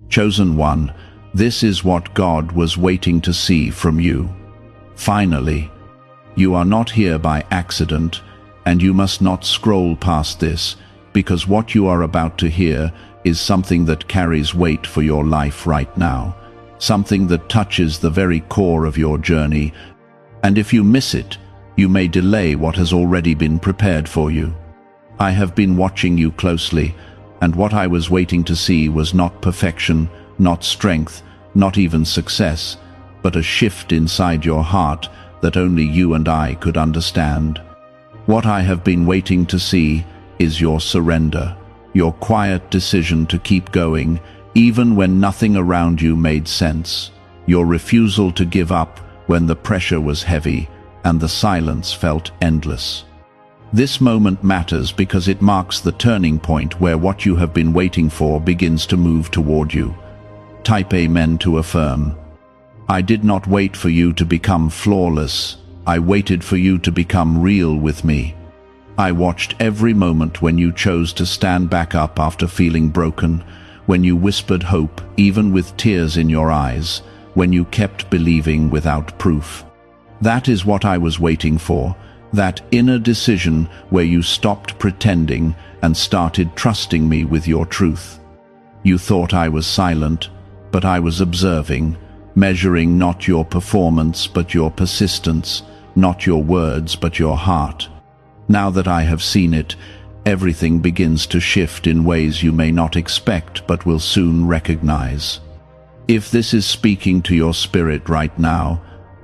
Chosen one, this is what God was waiting to see from you. Finally, you are not here by accident, and you must not scroll past this, because what you are about to hear is something that carries weight for your life right now, something that touches the very core of your journey, and if you miss it, you may delay what has already been prepared for you. I have been watching you closely, and what I was waiting to see was not perfection, not strength, not even success, but a shift inside your heart that only you and I could understand. What I have been waiting to see is your surrender, your quiet decision to keep going, even when nothing around you made sense, your refusal to give up when the pressure was heavy and the silence felt endless. This moment matters because it marks the turning point where what you have been waiting for begins to move toward you. Type Amen to affirm. I did not wait for you to become flawless. I waited for you to become real with me. I watched every moment when you chose to stand back up after feeling broken, when you whispered hope even with tears in your eyes, when you kept believing without proof. That is what I was waiting for, that inner decision where you stopped pretending and started trusting me with your truth. You thought I was silent, but I was observing, measuring not your performance but your persistence, not your words but your heart. Now that I have seen it, everything begins to shift in ways you may not expect but will soon recognize. If this is speaking to your spirit right now,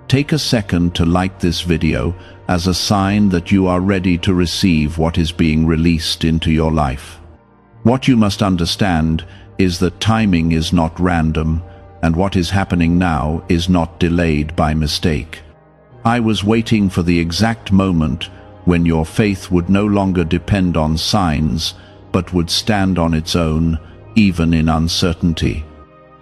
take a second to like this video as a sign that you are ready to receive what is being released into your life. What you must understand is that timing is not random, and what is happening now is not delayed by mistake. I was waiting for the exact moment when your faith would no longer depend on signs, but would stand on its own, even in uncertainty.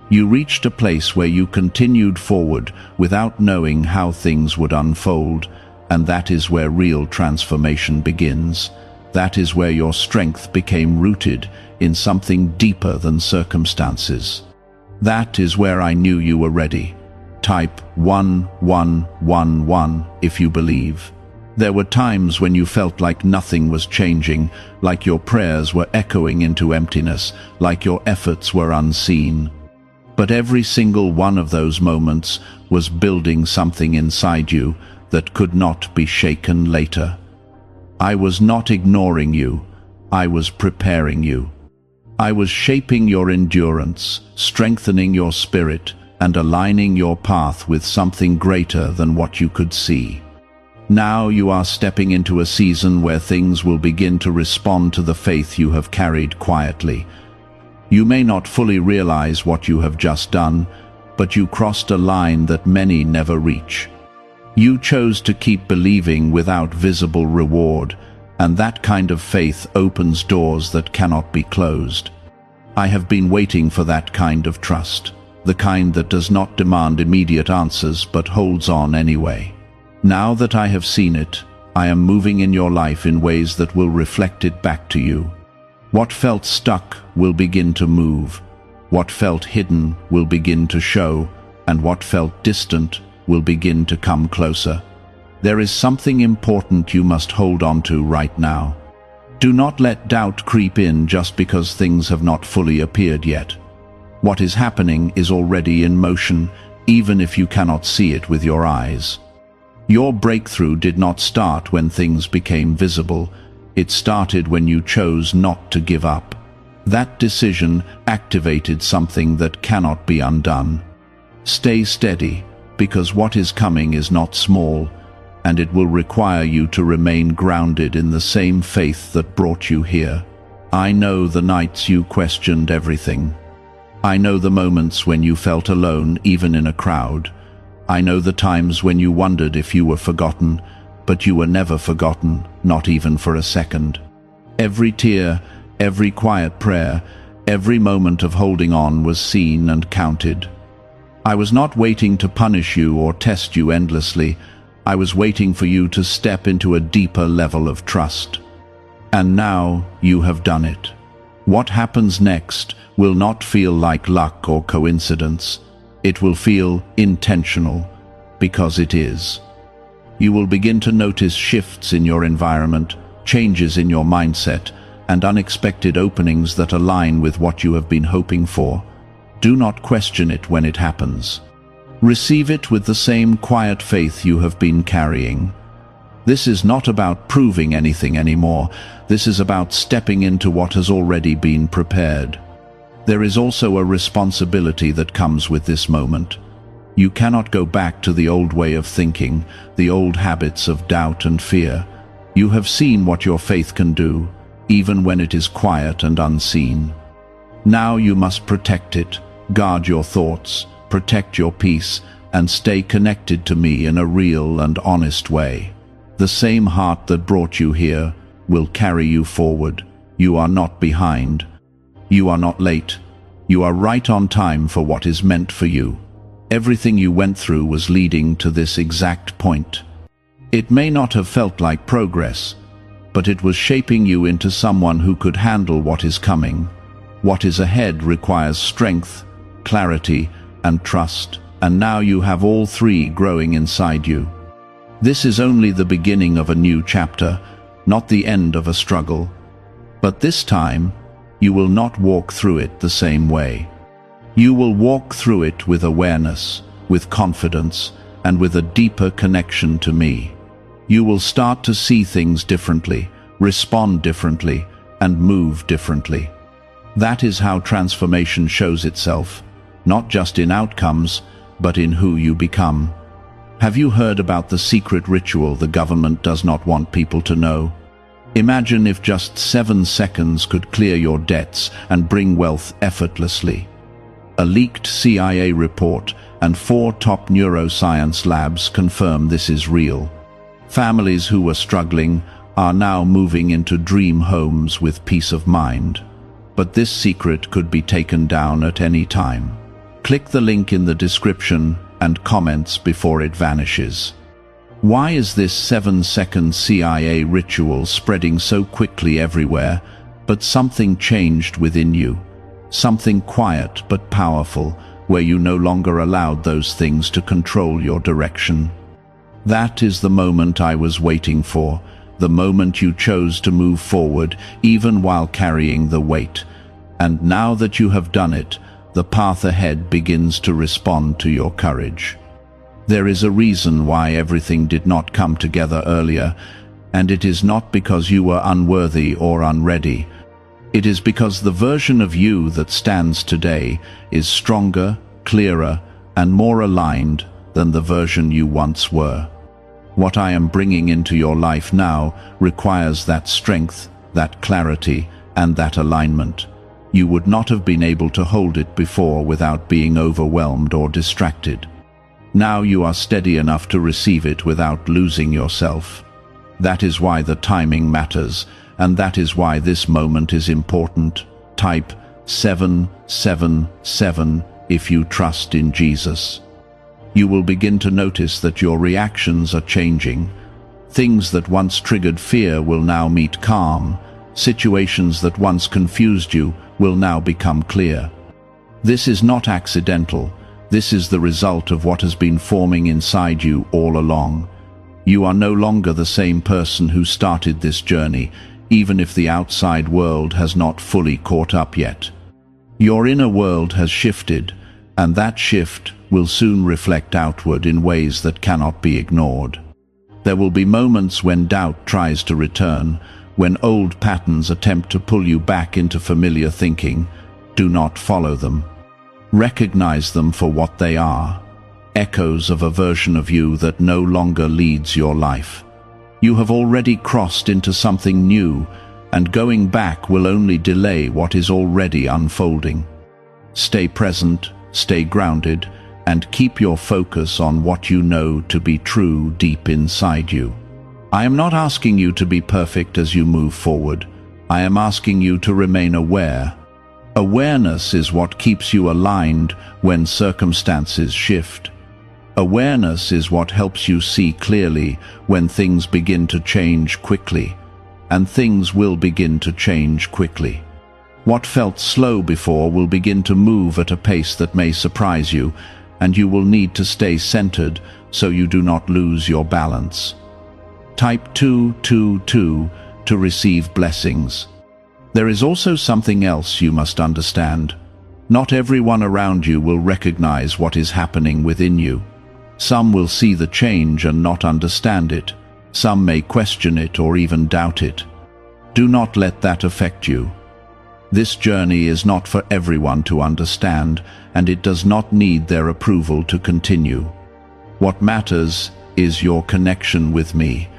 You reached a place where you continued forward without knowing how things would unfold, and that is where real transformation begins. That is where your strength became rooted in something deeper than circumstances. That is where I knew you were ready. Type 1111 if you believe. There were times when you felt like nothing was changing, like your prayers were echoing into emptiness, like your efforts were unseen. But every single one of those moments was building something inside you that could not be shaken later. I was not ignoring you, I was preparing you. I was shaping your endurance, strengthening your spirit, and aligning your path with something greater than what you could see. Now you are stepping into a season where things will begin to respond to the faith you have carried quietly. You may not fully realize what you have just done, but you crossed a line that many never reach. You chose to keep believing without visible reward, and that kind of faith opens doors that cannot be closed. I have been waiting for that kind of trust, the kind that does not demand immediate answers but holds on anyway. Now that I have seen it, I am moving in your life in ways that will reflect it back to you. What felt stuck will begin to move. What felt hidden will begin to show, and what felt distant will begin to come closer. There is something important you must hold on to right now. Do not let doubt creep in just because things have not fully appeared yet. What is happening is already in motion, even if you cannot see it with your eyes. Your breakthrough did not start when things became visible. It started when you chose not to give up. That decision activated something that cannot be undone. Stay steady, because what is coming is not small, and it will require you to remain grounded in the same faith that brought you here. I know the nights you questioned everything. I know the moments when you felt alone, even in a crowd. I know the times when you wondered if you were forgotten, but you were never forgotten, not even for a second. Every tear, every quiet prayer, every moment of holding on was seen and counted. I was not waiting to punish you or test you endlessly. I was waiting for you to step into a deeper level of trust. And now you have done it. What happens next will not feel like luck or coincidence. It will feel intentional, because it is. You will begin to notice shifts in your environment, changes in your mindset, and unexpected openings that align with what you have been hoping for. Do not question it when it happens. Receive it with the same quiet faith you have been carrying. This is not about proving anything anymore. This is about stepping into what has already been prepared. There is also a responsibility that comes with this moment. You cannot go back to the old way of thinking, the old habits of doubt and fear. You have seen what your faith can do, even when it is quiet and unseen. Now you must protect it, guard your thoughts, protect your peace, and stay connected to me in a real and honest way. The same heart that brought you here will carry you forward. You are not behind. You are not late. You are right on time for what is meant for you. Everything you went through was leading to this exact point. It may not have felt like progress, but it was shaping you into someone who could handle what is coming. What is ahead requires strength, clarity, and trust, and now you have all three growing inside you. This is only the beginning of a new chapter, not the end of a struggle. But this time, you will not walk through it the same way. You will walk through it with awareness, with confidence, and with a deeper connection to me. You will start to see things differently, respond differently, and move differently. That is how transformation shows itself, not just in outcomes, but in who you become. Have you heard about the secret ritual the government does not want people to know? Imagine if just 7 seconds could clear your debts and bring wealth effortlessly. A leaked CIA report and 4 top neuroscience labs confirm this is real. Families who were struggling are now moving into dream homes with peace of mind. But this secret could be taken down at any time. Click the link in the description and comments before it vanishes. Why is this 7-second CIA ritual spreading so quickly everywhere, but something changed within you? Something quiet but powerful, where you no longer allowed those things to control your direction. That is the moment I was waiting for, the moment you chose to move forward, even while carrying the weight. And now that you have done it, the path ahead begins to respond to your courage. There is a reason why everything did not come together earlier, and it is not because you were unworthy or unready. It is because the version of you that stands today is stronger, clearer, and more aligned than the version you once were. What I am bringing into your life now requires that strength, that clarity, and that alignment. You would not have been able to hold it before without being overwhelmed or distracted. Now you are steady enough to receive it without losing yourself. That is why the timing matters, and that is why this moment is important. Type 777 if you trust in Jesus. You will begin to notice that your reactions are changing. Things that once triggered fear will now meet calm. Situations that once confused you will now become clear. This is not accidental. This is the result of what has been forming inside you all along. You are no longer the same person who started this journey, even if the outside world has not fully caught up yet. Your inner world has shifted, and that shift will soon reflect outward in ways that cannot be ignored. There will be moments when doubt tries to return, when old patterns attempt to pull you back into familiar thinking. Do not follow them. Recognize them for what they are, echoes of a version of you that no longer leads your life. You have already crossed into something new, and going back will only delay what is already unfolding. Stay present, stay grounded, and keep your focus on what you know to be true deep inside you. I am not asking you to be perfect as you move forward. I am asking you to remain aware. Awareness is what keeps you aligned when circumstances shift. Awareness is what helps you see clearly when things begin to change quickly. And things will begin to change quickly. What felt slow before will begin to move at a pace that may surprise you, and you will need to stay centered so you do not lose your balance. Type 222 to receive blessings. There is also something else you must understand. Not everyone around you will recognize what is happening within you. Some will see the change and not understand it. Some may question it or even doubt it. Do not let that affect you. This journey is not for everyone to understand, and it does not need their approval to continue. What matters is your connection with me,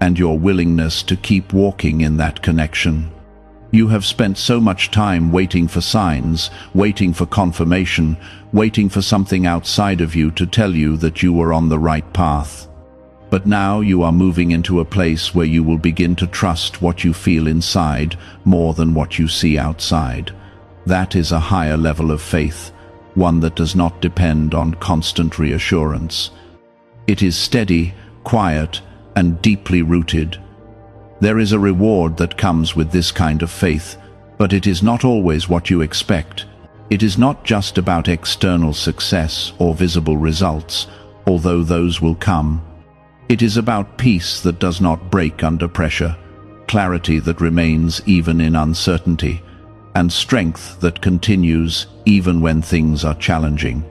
and your willingness to keep walking in that connection. You have spent so much time waiting for signs, waiting for confirmation, waiting for something outside of you to tell you that you were on the right path. But now you are moving into a place where you will begin to trust what you feel inside more than what you see outside. That is a higher level of faith, one that does not depend on constant reassurance. It is steady, quiet, and deeply rooted. There is a reward that comes with this kind of faith, but it is not always what you expect. It is not just about external success or visible results, although those will come. It is about peace that does not break under pressure, clarity that remains even in uncertainty, and strength that continues even when things are challenging.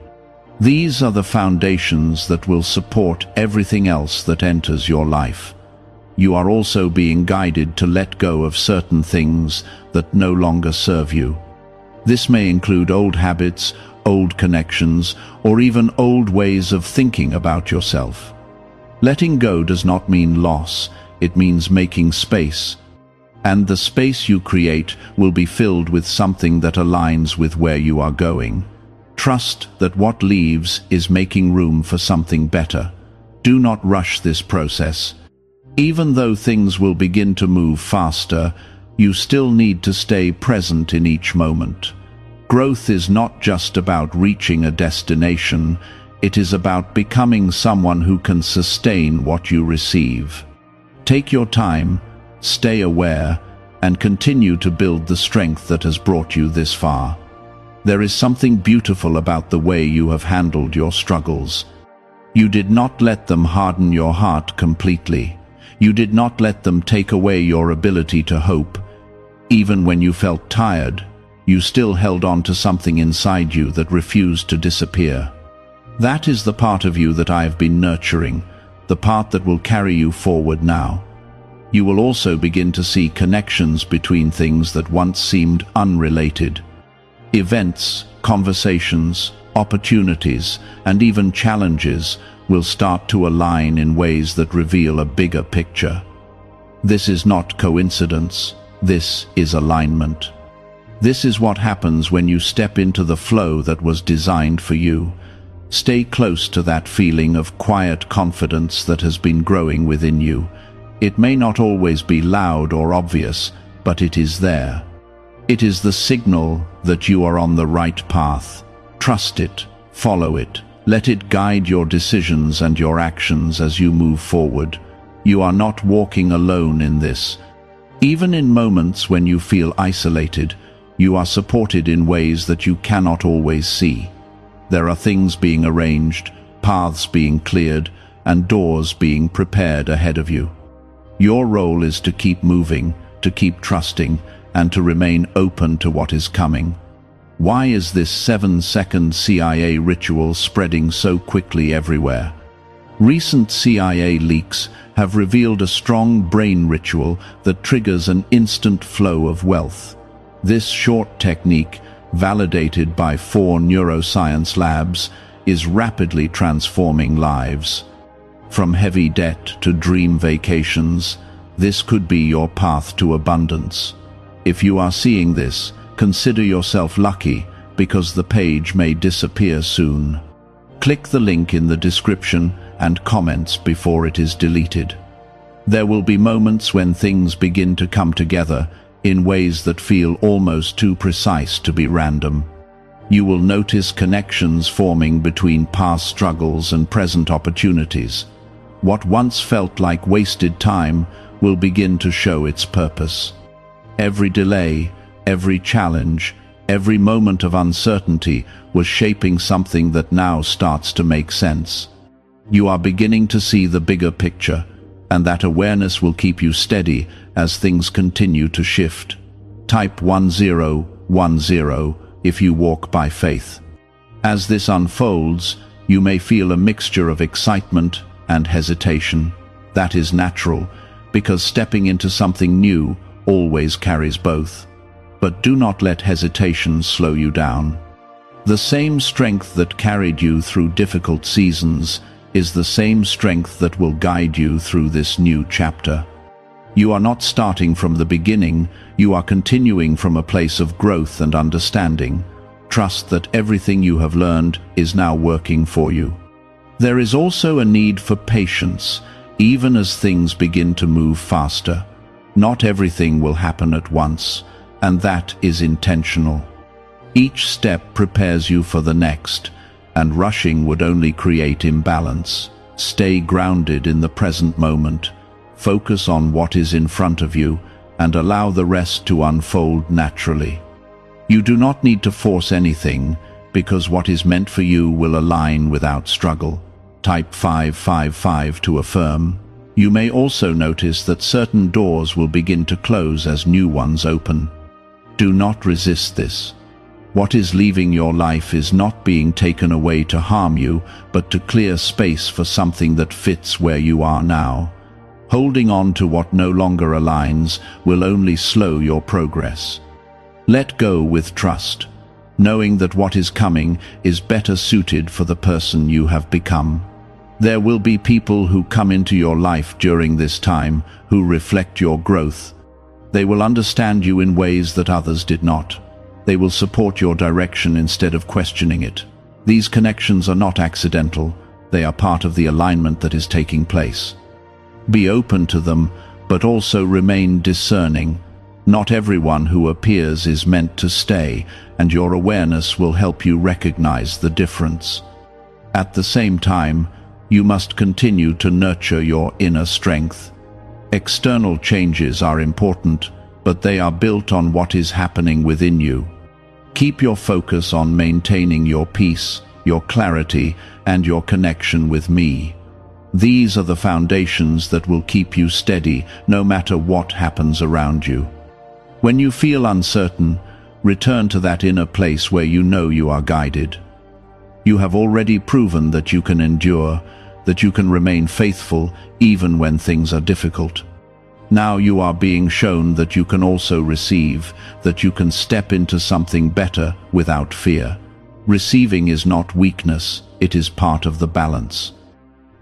These are the foundations that will support everything else that enters your life. You are also being guided to let go of certain things that no longer serve you. This may include old habits, old connections, or even old ways of thinking about yourself. Letting go does not mean loss, it means making space. And the space you create will be filled with something that aligns with where you are going. Trust that what leaves is making room for something better. Do not rush this process. Even though things will begin to move faster, you still need to stay present in each moment. Growth is not just about reaching a destination, it is about becoming someone who can sustain what you receive. Take your time, stay aware, and continue to build the strength that has brought you this far. There is something beautiful about the way you have handled your struggles. You did not let them harden your heart completely. You did not let them take away your ability to hope. Even when you felt tired, you still held on to something inside you that refused to disappear. That is the part of you that I have been nurturing, the part that will carry you forward now. You will also begin to see connections between things that once seemed unrelated. Events, conversations, opportunities, and even challenges will start to align in ways that reveal a bigger picture. This is not coincidence, this is alignment. This is what happens when you step into the flow that was designed for you. Stay close to that feeling of quiet confidence that has been growing within you. It may not always be loud or obvious, but it is there. It is the signal that you are on the right path. Trust it, follow it, let it guide your decisions and your actions as you move forward. You are not walking alone in this. Even in moments when you feel isolated, you are supported in ways that you cannot always see. There are things being arranged, paths being cleared, and doors being prepared ahead of you. Your role is to keep moving, to keep trusting, and to remain open to what is coming. Why is this 7-second CIA ritual spreading so quickly everywhere? Recent CIA leaks have revealed a strong brain ritual that triggers an instant flow of wealth. This short technique, validated by 4 neuroscience labs, is rapidly transforming lives. From heavy debt to dream vacations, this could be your path to abundance. If you are seeing this, consider yourself lucky, because the page may disappear soon. Click the link in the description and comments before it is deleted. There will be moments when things begin to come together in ways that feel almost too precise to be random. You will notice connections forming between past struggles and present opportunities. What once felt like wasted time will begin to show its purpose. Every delay, every challenge, every moment of uncertainty was shaping something that now starts to make sense. You are beginning to see the bigger picture, and that awareness will keep you steady as things continue to shift. Type 1010 if you walk by faith. As this unfolds, you may feel a mixture of excitement and hesitation. That is natural, because stepping into something new always carries both. But do not let hesitation slow you down. The same strength that carried you through difficult seasons is the same strength that will guide you through this new chapter. You are not starting from the beginning, you are continuing from a place of growth and understanding. Trust that everything you have learned is now working for you. There is also a need for patience, even as things begin to move faster. Not everything will happen at once, and that is intentional. Each step prepares you for the next, and rushing would only create imbalance. Stay grounded in the present moment. Focus on what is in front of you, and allow the rest to unfold naturally. You do not need to force anything, because what is meant for you will align without struggle. Type 555 to affirm. You may also notice that certain doors will begin to close as new ones open. Do not resist this. What is leaving your life is not being taken away to harm you, but to clear space for something that fits where you are now. Holding on to what no longer aligns will only slow your progress. Let go with trust, knowing that what is coming is better suited for the person you have become. There will be people who come into your life during this time who reflect your growth. They will understand you in ways that others did not. They will support your direction instead of questioning it. These connections are not accidental. They are part of the alignment that is taking place. Be open to them, but also remain discerning. Not everyone who appears is meant to stay, and your awareness will help you recognize the difference. At the same time, you must continue to nurture your inner strength. External changes are important, but they are built on what is happening within you. Keep your focus on maintaining your peace, your clarity, and your connection with me. These are the foundations that will keep you steady no matter what happens around you. When you feel uncertain, return to that inner place where you know you are guided. You have already proven that you can endure, that you can remain faithful even when things are difficult. Now you are being shown that you can also receive, that you can step into something better without fear. Receiving is not weakness, it is part of the balance.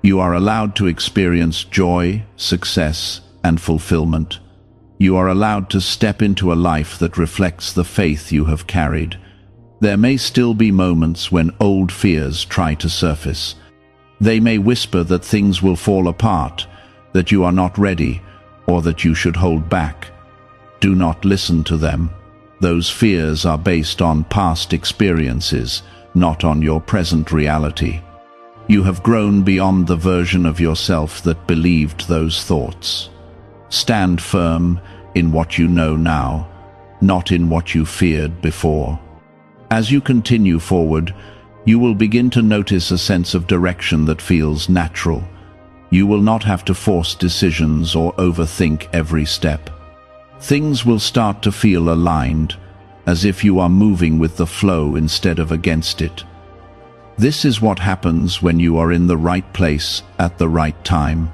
You are allowed to experience joy, success, and fulfillment. You are allowed to step into a life that reflects the faith you have carried. There may still be moments when old fears try to surface. They may whisper that things will fall apart, that you are not ready, or that you should hold back. Do not listen to them. Those fears are based on past experiences, not on your present reality. You have grown beyond the version of yourself that believed those thoughts. Stand firm in what you know now, not in what you feared before. As you continue forward, you will begin to notice a sense of direction that feels natural. You will not have to force decisions or overthink every step. Things will start to feel aligned, as if you are moving with the flow instead of against it. This is what happens when you are in the right place at the right time.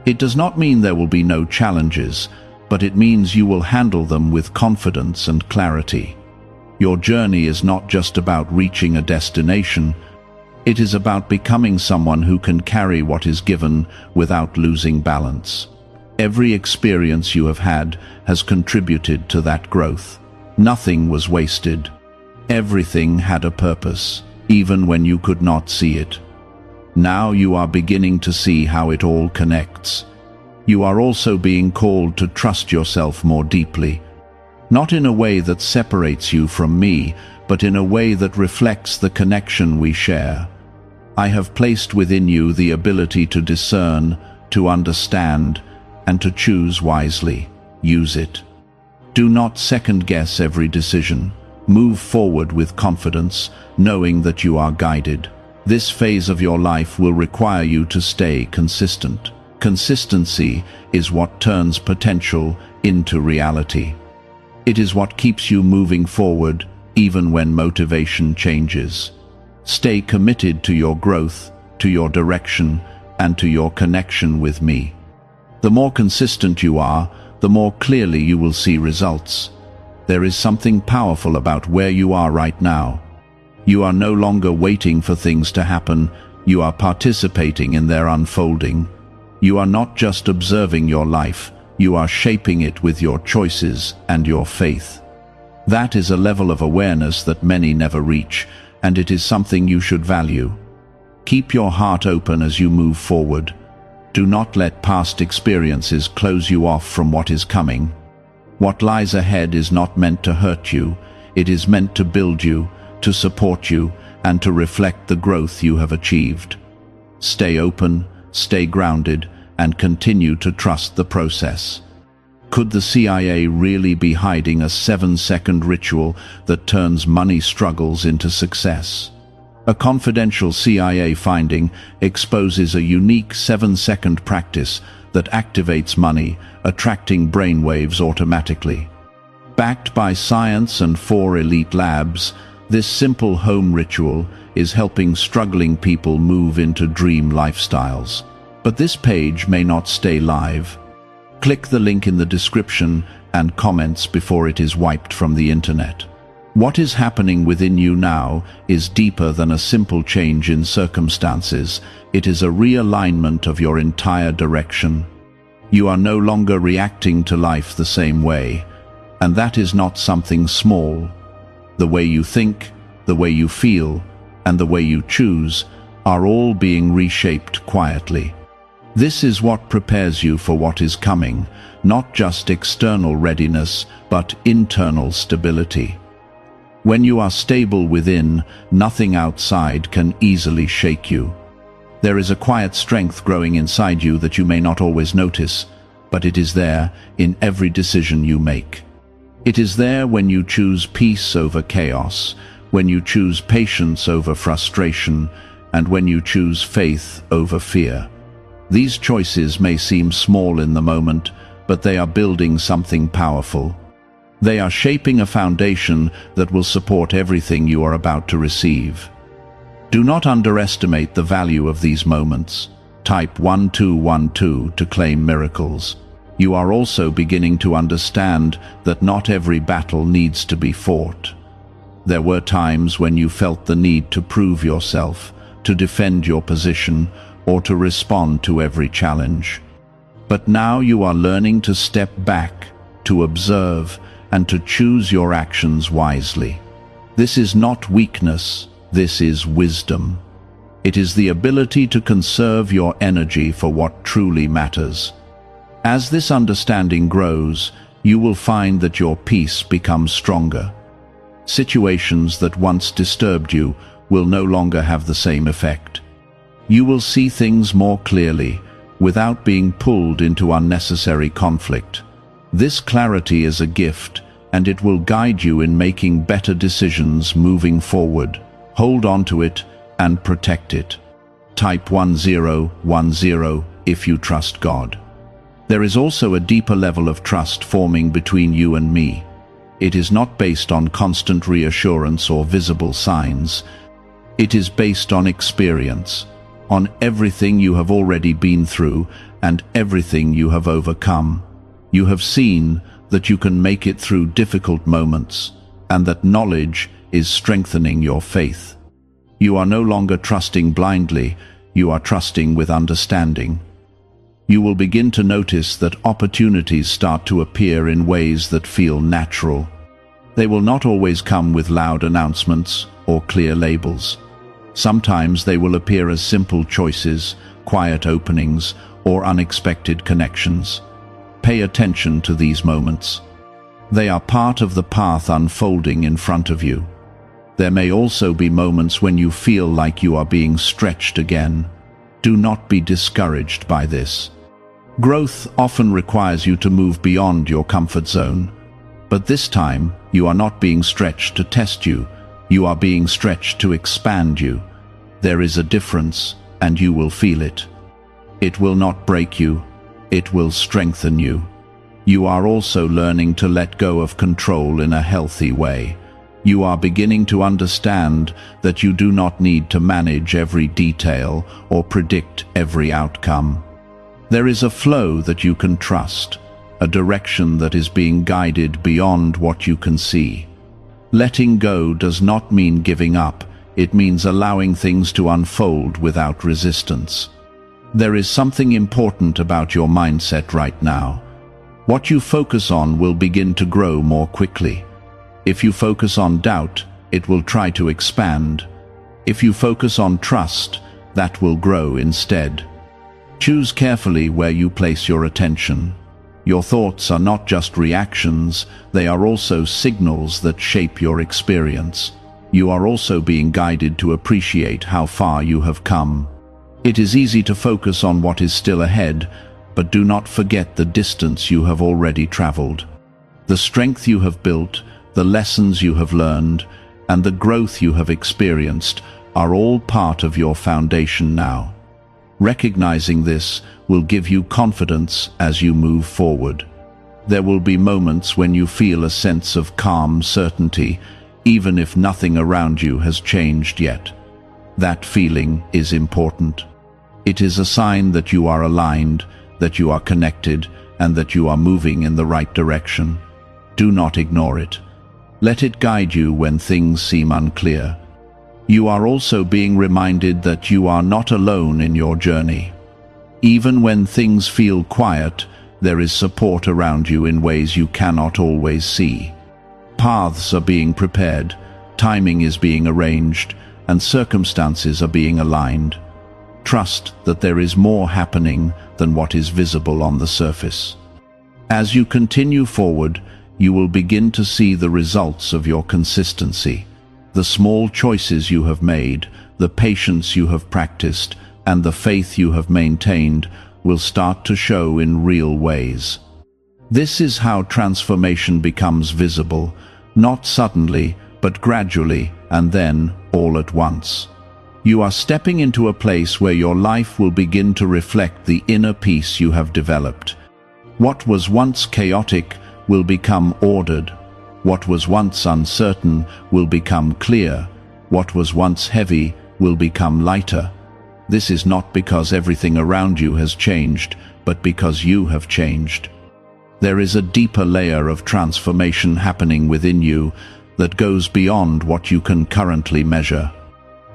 It does not mean there will be no challenges, but it means you will handle them with confidence and clarity. Your journey is not just about reaching a destination, it is about becoming someone who can carry what is given without losing balance. Every experience you have had has contributed to that growth. Nothing was wasted. Everything had a purpose, even when you could not see it. Now you are beginning to see how it all connects. You are also being called to trust yourself more deeply, not in a way that separates you from me, but in a way that reflects the connection we share. I have placed within you the ability to discern, to understand, and to choose wisely. Use it. Do not second-guess every decision. Move forward with confidence, knowing that you are guided. This phase of your life will require you to stay consistent. Consistency is what turns potential into reality. It is what keeps you moving forward, even when motivation changes. Stay committed to your growth, to your direction, and to your connection with me. The more consistent you are, the more clearly you will see results. There is something powerful about where you are right now. You are no longer waiting for things to happen, you are participating in their unfolding. You are not just observing your life, you are shaping it with your choices and your faith. That is a level of awareness that many never reach, and it is something you should value. Keep your heart open as you move forward. Do not let past experiences close you off from what is coming. What lies ahead is not meant to hurt you, it is meant to build you, to support you, and to reflect the growth you have achieved. Stay open, stay grounded, and continue to trust the process. Could the CIA really be hiding a 7-second ritual that turns money struggles into success? A confidential CIA finding exposes a unique 7-second practice that activates money, attracting brainwaves automatically. Backed by science and 4 elite labs, this simple home ritual is helping struggling people move into dream lifestyles. But this page may not stay live. Click the link in the description and comments before it is wiped from the internet. What is happening within you now is deeper than a simple change in circumstances. It is a realignment of your entire direction. You are no longer reacting to life the same way, and that is not something small. The way you think, the way you feel, and the way you choose are all being reshaped quietly. This is what prepares you for what is coming, not just external readiness, but internal stability. When you are stable within, nothing outside can easily shake you. There is a quiet strength growing inside you that you may not always notice, but it is there in every decision you make. It is there when you choose peace over chaos, when you choose patience over frustration, and when you choose faith over fear. These choices may seem small in the moment, but they are building something powerful. They are shaping a foundation that will support everything you are about to receive. Do not underestimate the value of these moments. Type 1212 to claim miracles. You are also beginning to understand that not every battle needs to be fought. There were times when you felt the need to prove yourself, to defend your position, or to respond to every challenge. But now you are learning to step back, to observe, and to choose your actions wisely. This is not weakness, this is wisdom. It is the ability to conserve your energy for what truly matters. As this understanding grows, you will find that your peace becomes stronger. Situations that once disturbed you will no longer have the same effect. You will see things more clearly, without being pulled into unnecessary conflict. This clarity is a gift, and it will guide you in making better decisions moving forward. Hold on to it and protect it. Type 1010 if you trust God. There is also a deeper level of trust forming between you and me. It is not based on constant reassurance or visible signs. It is based on experience, on everything you have already been through and everything you have overcome. You have seen that you can make it through difficult moments, and that knowledge is strengthening your faith. You are no longer trusting blindly, you are trusting with understanding. You will begin to notice that opportunities start to appear in ways that feel natural. They will not always come with loud announcements or clear labels. Sometimes they will appear as simple choices, quiet openings, or unexpected connections. Pay attention to these moments. They are part of the path unfolding in front of you. There may also be moments when you feel like you are being stretched again. Do not be discouraged by this. Growth often requires you to move beyond your comfort zone. But this time, you are not being stretched to test you. You are being stretched to expand you. There is a difference, and you will feel it. It will not break you. It will strengthen you. You are also learning to let go of control in a healthy way. You are beginning to understand that you do not need to manage every detail or predict every outcome. There is a flow that you can trust, a direction that is being guided beyond what you can see. Letting go does not mean giving up. It means allowing things to unfold without resistance. There is something important about your mindset right now. What you focus on will begin to grow more quickly. If you focus on doubt, it will try to expand. If you focus on trust, that will grow instead. Choose carefully where you place your attention. Your thoughts are not just reactions, they are also signals that shape your experience. You are also being guided to appreciate how far you have come. It is easy to focus on what is still ahead, but do not forget the distance you have already traveled. The strength you have built, the lessons you have learned, and the growth you have experienced are all part of your foundation now. Recognizing this will give you confidence as you move forward. There will be moments when you feel a sense of calm certainty, even if nothing around you has changed yet. That feeling is important. It is a sign that you are aligned, that you are connected, and that you are moving in the right direction. Do not ignore it. Let it guide you when things seem unclear. You are also being reminded that you are not alone in your journey. Even when things feel quiet, there is support around you in ways you cannot always see. Paths are being prepared, timing is being arranged, and circumstances are being aligned. Trust that there is more happening than what is visible on the surface. As you continue forward, you will begin to see the results of your consistency. The small choices you have made, the patience you have practiced, and the faith you have maintained will start to show in real ways. This is how transformation becomes visible, not suddenly, but gradually, and then all at once. You are stepping into a place where your life will begin to reflect the inner peace you have developed. What was once chaotic will become ordered. What was once uncertain will become clear. What was once heavy will become lighter. This is not because everything around you has changed, but because you have changed. There is a deeper layer of transformation happening within you that goes beyond what you can currently measure.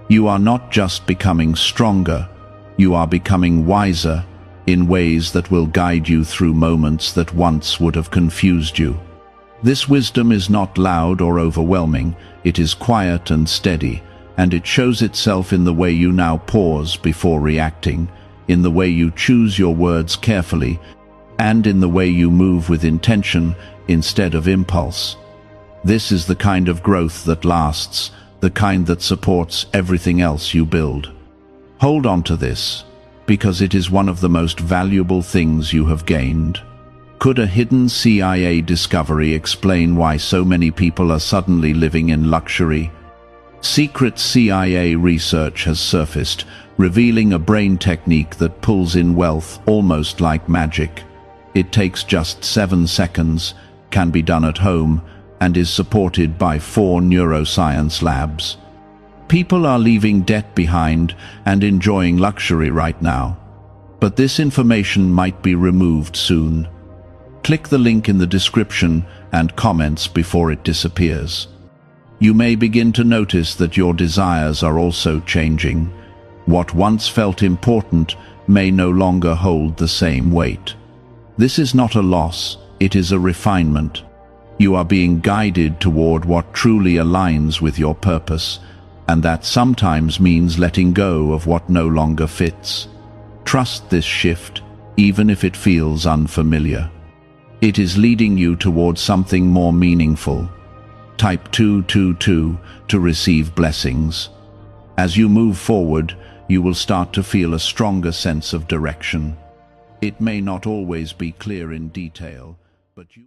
You are not just becoming stronger, you are becoming wiser in ways that will guide you through moments that once would have confused you. This wisdom is not loud or overwhelming, it is quiet and steady, and it shows itself in the way you now pause before reacting, in the way you choose your words carefully, and in the way you move with intention instead of impulse. This is the kind of growth that lasts, the kind that supports everything else you build. Hold on to this, because it is one of the most valuable things you have gained. Could a hidden CIA discovery explain why so many people are suddenly living in luxury? Secret CIA research has surfaced, revealing a brain technique that pulls in wealth almost like magic. It takes just 7 seconds, can be done at home, and is supported by 4 neuroscience labs. People are leaving debt behind and enjoying luxury right now. But this information might be removed soon. Click the link in the description and comments before it disappears. You may begin to notice that your desires are also changing. What once felt important may no longer hold the same weight. This is not a loss, it is a refinement. You are being guided toward what truly aligns with your purpose, and that sometimes means letting go of what no longer fits. Trust this shift, even if it feels unfamiliar. It is leading you towards something more meaningful. Type 222 to receive blessings. As you move forward, you will start to feel a stronger sense of direction. It may not always be clear in detail, but you